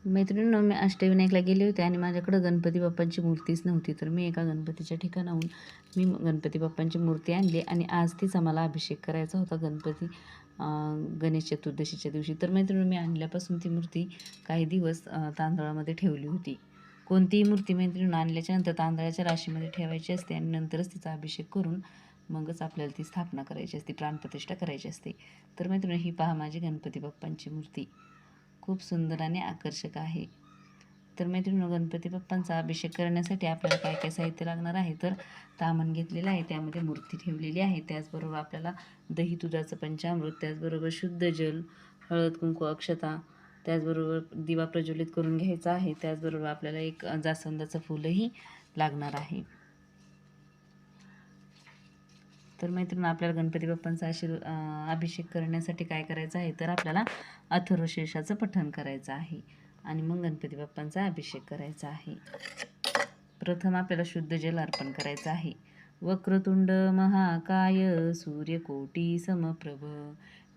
मैत्रिणींनो, मी अष्टविनायकला गेले होते आणि माझ्याकडं गणपती बाप्पांची मूर्तीच नव्हती. तर मी एका गणपतीच्या ठिकाणाहून गणपती बाप्पांची मूर्ती आणली आणि आज तीच आम्हाला अभिषेक करायचा होता गणेश चतुर्दशीच्या दिवशी. तर मैत्रिणींनो, मी आणल्यापासून ती मूर्ती काही दिवस तांदळामध्ये ठेवली होती. कोणतीही मूर्ती मैत्रिणींनो आणल्याच्यानंतर तांदळाच्या राशीमध्ये ठेवायची असते आणि नंतरच तिचा अभिषेक करून मगच आपल्याला ती स्थापना करायची असते, प्राणप्रतिष्ठा करायची असते. तर मैत्रिणींनो, ही पहा माझी गणपती बाप्पांची मूर्ती खूप सुंदर आणि आकर्षक आहे. तर मैत्रिणींनो, गणपती बाप्पांचा अभिषेक करण्यासाठी आपल्याला काय काय साहित्य लागणार आहे, तर तामण घेतलेलं आहे, त्यामध्ये मूर्ती ठेवलेली आहे. त्याचबरोबर आपल्याला दही दुधाचं पंचामृत, त्याचबरोबर शुद्ध जल, हळद कुंकू अक्षता, त्याचबरोबर दिवा प्रज्वलित करून घ्यायचा आहे. त्याचबरोबर आपल्याला एक जास्वंदाचं फुलही लागणार आहे. तर मैत्रिणी, आपल्याला गणपती बाप्पांचा अभिषेक करण्यासाठी काय करायचं आहे, तर आपल्याला अथर्वशीर्षाचं पठण करायचं आहे आणि मग गणपती बाप्पांचा अभिषेक करायचा आहे. प्रथम आपल्याला शुद्ध जल अर्पण करायचं आहे. वक्रतुंड महाकाय सूर्यकोटी समप्रभ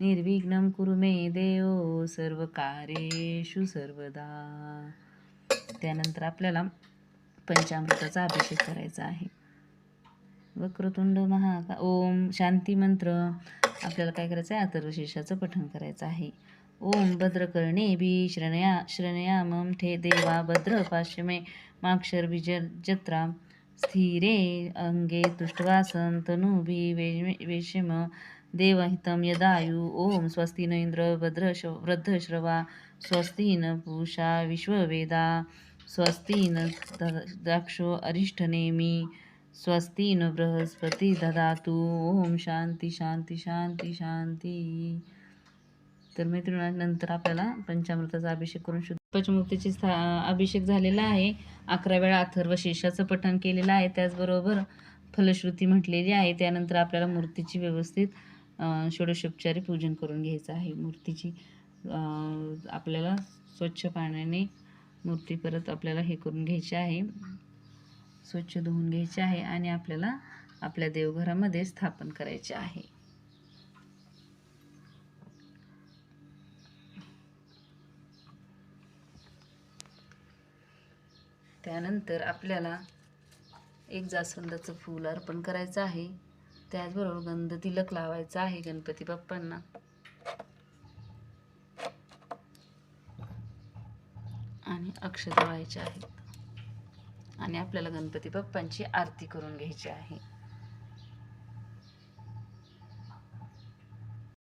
निर्विघ्नं कुरु मे देव सर्व कार्येषु सर्वदा. त्यानंतर आपल्याला पंचामृताचा अभिषेक करायचा आहे. वक्रतुंड ओम शांती मंत्र आपल्याला काय करायचं आहे, अथर्वशीर्षाचं पठण करायचं आहे. ओम भद्रकर्णेभिः श्रृणयामं ठे देवा भद्र पाश्यमे माक्षर विजत्रा स्थिरे अंगे तुष्टवासं तनूभिः वेश्म देवहितं यदायु. ओम स्वस्ति न इंद्र वृद्धश्रवा स्वस्ति न पूषा विश्ववेदा स्वस्ति न दाक्षो अरिष्ठनेमि स्वस्ति न बृहस्पती ददातु. ओम शांती शांती शांती शांती. तर मैत्रिणींनंतर आपल्याला पंचामृताचा अभिषेक करून शुद्ध पंचमूर्तीची अभिषेक झालेला आहे. 11 वेळा अथर्वशीर्षाचं पठण केलेलं आहे. त्याचबरोबर फलश्रुती म्हटलेली आहे. त्यानंतर आपल्याला मूर्तीची व्यवस्थित षोडशोपचारी पूजन करून घ्यायचं आहे. मूर्तीची आपल्याला स्वच्छ पाण्याने मूर्ती परत आपल्याला हे करून घ्यायची आहे, स्वच्छ धुवून घ्यायचे आहे आणि आपल्याला आपल्या देवघरामध्ये स्थापन करायचे आहे. त्यानंतर आपल्याला एक जास्वंदाचं फूल अर्पण करायचं आहे. त्याचबरोबर गंध तिलक लावायचा आहे गणपती बाप्पांना आणि अक्षता व्हायच्या आहेत आणि आपल्याला गणपती बाप्पांची आरती करून घ्यायची आहे.